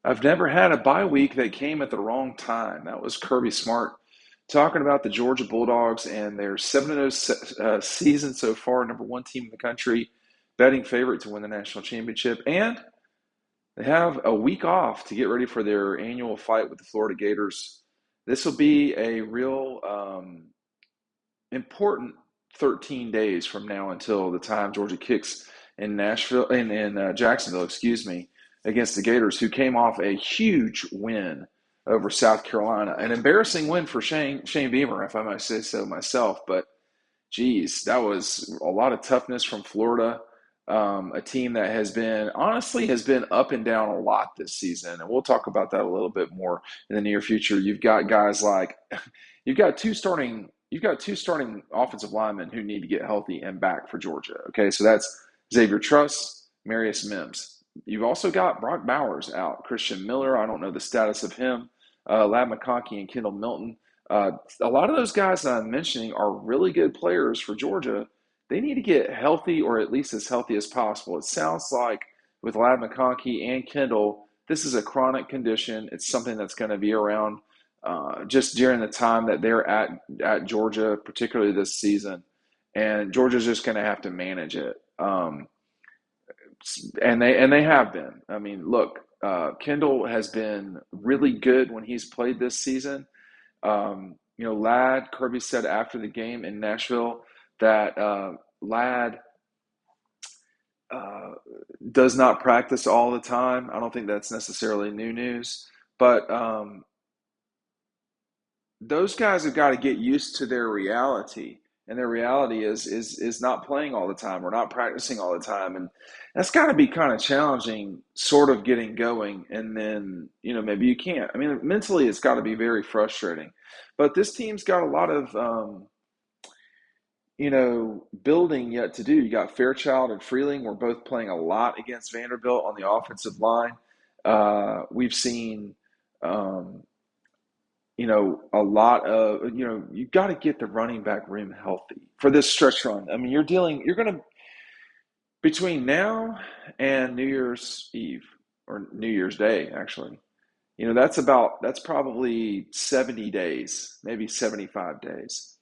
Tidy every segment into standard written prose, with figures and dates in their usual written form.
I've never had a bye week that came at the wrong time. That was Kirby Smart talking about the Georgia Bulldogs and their 7-0 season so far, number one team in the country, betting favorite to win the national championship. And they have a week off to get ready for their annual fight with the Florida Gators. This will be a real important 13 days from now until the time Georgia kicks in Nashville in Jacksonville, excuse me, against the Gators, who came off a huge win over South Carolina. An embarrassing win for Shane Beamer, if I might say so myself. But geez, that was a lot of toughness from Florida. A team that has been up and down a lot this season, and we'll talk about that a little bit more in the near future. You've got guys like you've got two starting offensive linemen who need to get healthy and back for Georgia. Okay, so that's Xavier Truss, Marius Mims. You've also got Brock Bowers out, Christian Miller. I don't know the status of him. Lad McConkey and Kendall Milton. A lot of those guys that I'm mentioning are really good players for Georgia. They need to get healthy, or at least as healthy as possible. It sounds like with Lad McConkey and Kendall, this is a chronic condition. It's something that's going to be around just during the time that they're at Georgia, particularly this season. And Georgia's just going to have to manage it. And they have been. I mean, look, Kendall has been really good when he's played this season. Lad, Kirby said after the game in Nashville that Lad uh, does not practice all the time. I don't think that's necessarily new news, but those guys have got to get used to their reality. And their reality is not playing all the time or not practicing all the time. And that's got to be kind of challenging, sort of getting going. And then, maybe you can't. I mean, mentally, it's got to be very frustrating. But this team's got a lot of, building yet to do. You got Fairchild and Freeling. We're both playing a lot against Vanderbilt on the offensive line. We've seen. A lot of, you got to get the running back room healthy for this stretch run. I mean, you're going to, between now and New Year's Eve or New Year's Day, actually, that's probably 70 days, maybe 75 days.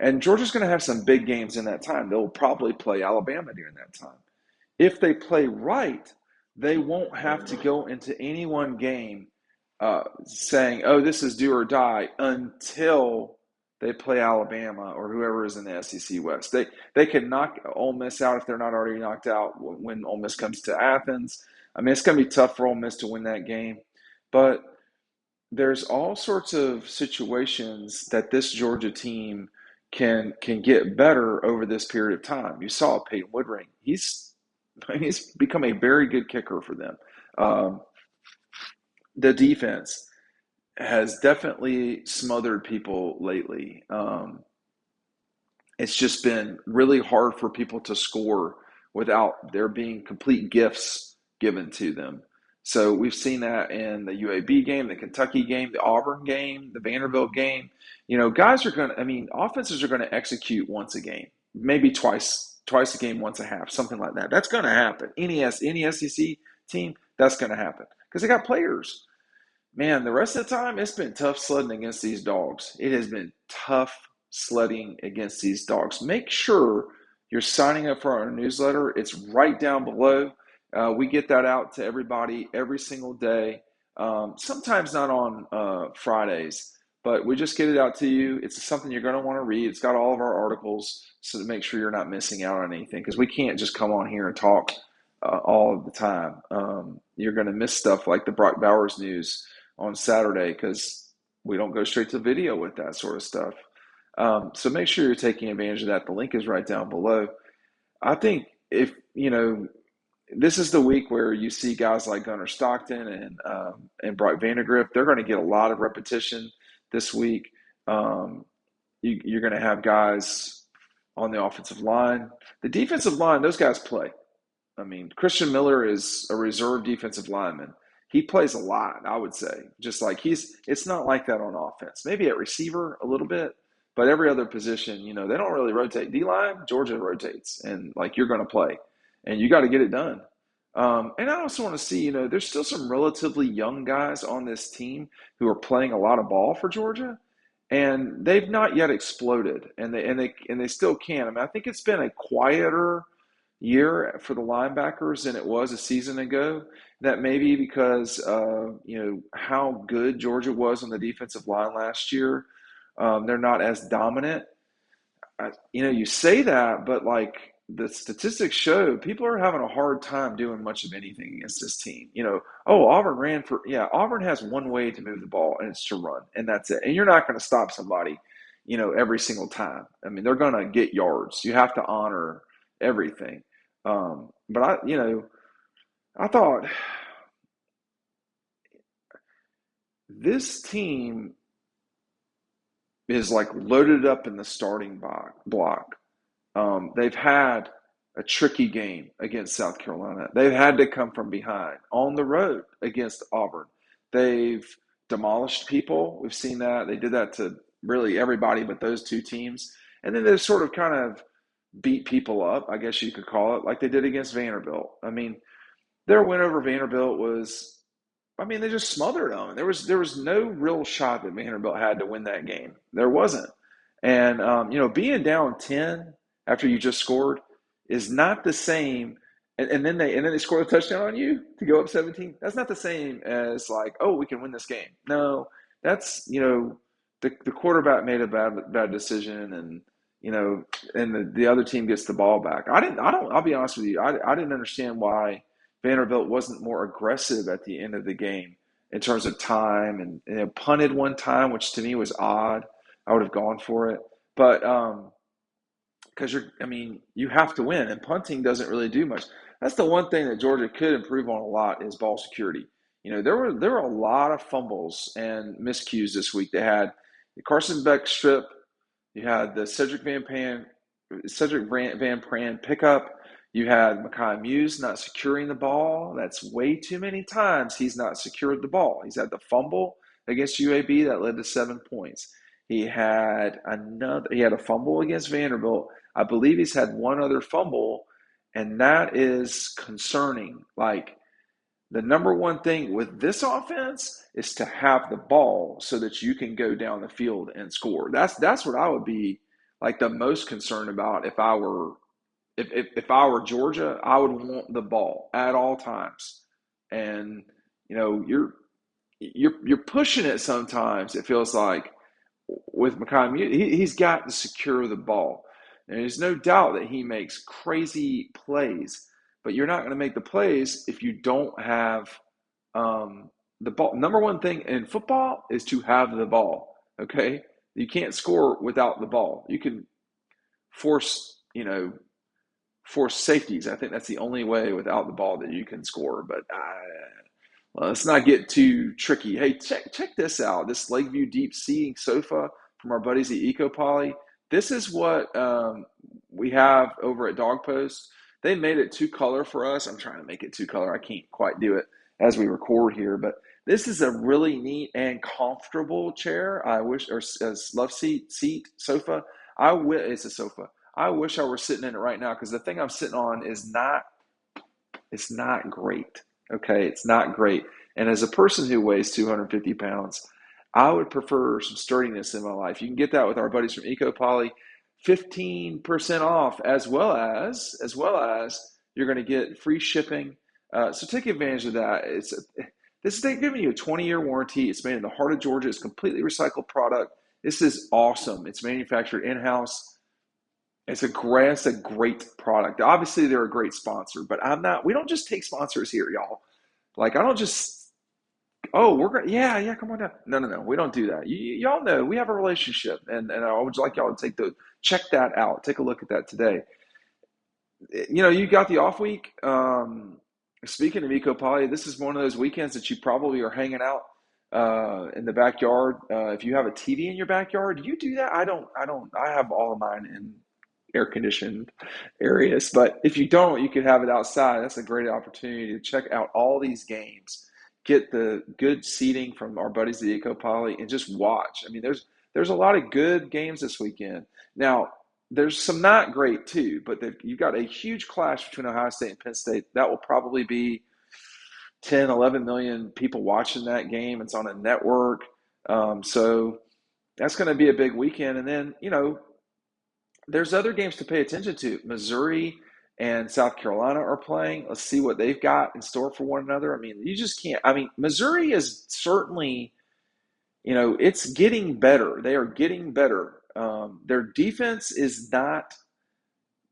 And Georgia's going to have some big games in that time. They'll probably play Alabama during that time. If they play right, they won't have to go into any one game saying, "Oh, this is do or die," until they play Alabama or whoever is in the SEC West. They can knock Ole Miss out if they're not already knocked out when Ole Miss comes to Athens. I mean, it's going to be tough for Ole Miss to win that game, but there's all sorts of situations that this Georgia team can get better over this period of time. You saw Peyton Woodring; he's become a very good kicker for them. Um, the defense has definitely smothered people lately. It's just been really hard for people to score without there being complete gifts given to them. So we've seen that in the UAB game, the Kentucky game, the Auburn game, the Vanderbilt game. Guys are going to, I mean, offenses are going to execute once a game, maybe twice a game, once a half, something like that. That's going to happen. Any SEC team, that's going to happen because they got players. Man, the rest of the time, it's been tough sledding against these dogs. It has been tough sledding against these dogs. Make sure you're signing up for our newsletter. It's right down below. We get that out to everybody every single day. Sometimes not on Fridays, but we just get it out to you. It's something you're going to want to read. It's got all of our articles, so to make sure you're not missing out on anything, because we can't just come on here and talk all of the time. You're going to miss stuff like the Brock Bowers news on Saturday because we don't go straight to video with that sort of stuff. So make sure you're taking advantage of that. The link is right down below. I think if, this is the week where you see guys like Gunnar Stockton and Brock Vandegrift. They're going to get a lot of repetition this week. You're going to have guys on the offensive line. The defensive line, those guys play. I mean, Christian Miller is a reserve defensive lineman. He plays a lot, I would say. Just like it's not like that on offense. Maybe at receiver a little bit, but every other position, they don't really rotate. D-line, Georgia rotates, and like you're going to play, and you got to get it done. And I also want to see, there's still some relatively young guys on this team who are playing a lot of ball for Georgia, and they've not yet exploded, and they still can. I mean, I think it's been a quieter year for the linebackers than it was a season ago. That may be because how good Georgia was on the defensive line last year. They're not as dominant. You say that, but like the statistics show, people are having a hard time doing much of anything against this team. Auburn ran for, yeah, Auburn has one way to move the ball, and it's to run, and that's it. And you're not going to stop somebody, every single time. I mean, they're going to get yards. You have to honor everything. But I thought this team is like loaded up in the starting block. They've had a tricky game against South Carolina. They've had to come from behind on the road against Auburn. They've demolished people. We've seen that. They did that to really everybody but those two teams. And then they've sort of kind of beat people up, I guess you could call it, like they did against Vanderbilt. I mean, their win over Vanderbilt was, I mean, they just smothered them. There was no real shot that Vanderbilt had to win that game. There wasn't. And being down 10 after you just scored is not the same. And then they score a touchdown on you to go up 17. That's not the same as like, oh, we can win this game. No, that's the quarterback made a bad decision, and the other team gets the ball back. I'll be honest with you. I didn't understand why Vanderbilt wasn't more aggressive at the end of the game in terms of time, and punted one time, which to me was odd. I would have gone for it, but because you have to win, and punting doesn't really do much. That's the one thing that Georgia could improve on a lot is ball security. There were a lot of fumbles and miscues this week. They had the Carson Beck strip, you had the Cedric Van Pran pickup. You had Mekhi Muse not securing the ball. That's way too many times he's not secured the ball. He's had the fumble against UAB that led to 7 points. He had a fumble against Vanderbilt. I believe he's had one other fumble, and that is concerning. Like, the number one thing with this offense is to have the ball so that you can go down the field and score. That's what I would be like the most concerned about if I were Georgia. I would want the ball at all times. And you're pushing it sometimes. It feels like with Mekhi, he's got to secure the ball. And there's no doubt that he makes crazy plays, but you're not going to make the plays if you don't have the ball. Number one thing in football is to have the ball. Okay, you can't score without the ball. You can force force safeties. I think that's the only way without the ball that you can score. But well, let's not get too tricky. Hey, check this out. This Lakeview deep sea sofa from our buddies at EcoPoly. This is what we have over at Dawg Post. They made it two color for us. I'm trying to make it two color. I can't quite do it as we record here, but this is a really neat and comfortable chair. I wish, or love seat sofa. It's a sofa. I wish I were sitting in it right now because the thing I'm sitting on is not. It's not great. Okay, it's not great. And as a person who weighs 250 pounds, I would prefer some sturdiness in my life. You can get that with our buddies from EcoPoly, 15% off, as well as you're going to get free shipping. So take advantage of that. They're giving you a 20-year warranty. It's made in the heart of Georgia. It's a completely recycled product. This is awesome. It's manufactured in-house. It's a great product. Obviously, they're a great sponsor, but we don't just take sponsors here, y'all. Like, I don't just, oh, we're going to, yeah, come on down. No. We don't do that. Y'all know we have a relationship, and I would like y'all to check that out. Take a look at that today. You got the off week. Speaking of EcoPoly, this is one of those weekends that you probably are hanging out in the backyard. If you have a TV in your backyard, do you do that? I don't. I have all of mine in air-conditioned areas, but if you don't, you could have it outside. That's a great opportunity to check out all these games, get the good seating from our buddies at EcoPoly, and just watch. I mean, there's a lot of good games this weekend. Now, there's some not great too, but you've got a huge clash between Ohio State and Penn State. That will probably be 10, 11 million people watching that game. It's on a network. So that's going to be a big weekend. And then, there's other games to pay attention to. Missouri and South Carolina are playing. Let's see what they've got in store for one another. I mean, you just can't. I mean, Missouri is certainly, it's getting better. They are getting better. Their defense is not,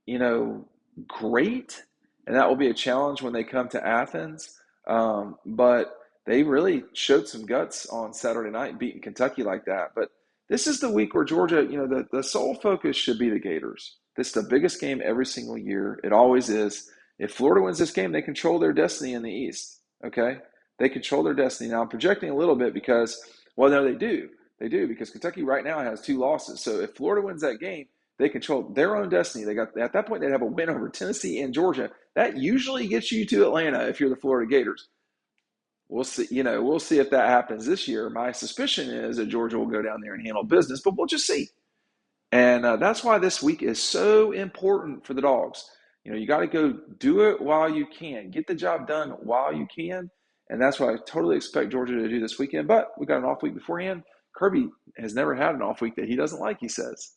you know, great, and that will be a challenge when they come to Athens. But they really showed some guts on Saturday night, beating Kentucky like that. But this is the week where Georgia, the sole focus should be the Gators. This is the biggest game every single year. It always is. If Florida wins this game, they control their destiny in the East. Okay? They control their destiny. Now, I'm projecting a little bit because, well, no, they do. They do because Kentucky right now has 2 losses. So if Florida wins that game, they control their own destiny. They got at that point they'd have a win over Tennessee and Georgia. That usually gets you to Atlanta if you're the Florida Gators. We'll see. We'll see if that happens this year. My suspicion is that Georgia will go down there and handle business, but we'll just see. And that's why this week is so important for the Dogs. You got to go do it while you can. Get the job done while you can. And that's what I totally expect Georgia to do this weekend. But we got an off week beforehand. Kirby has never had an off week that he doesn't like, he says.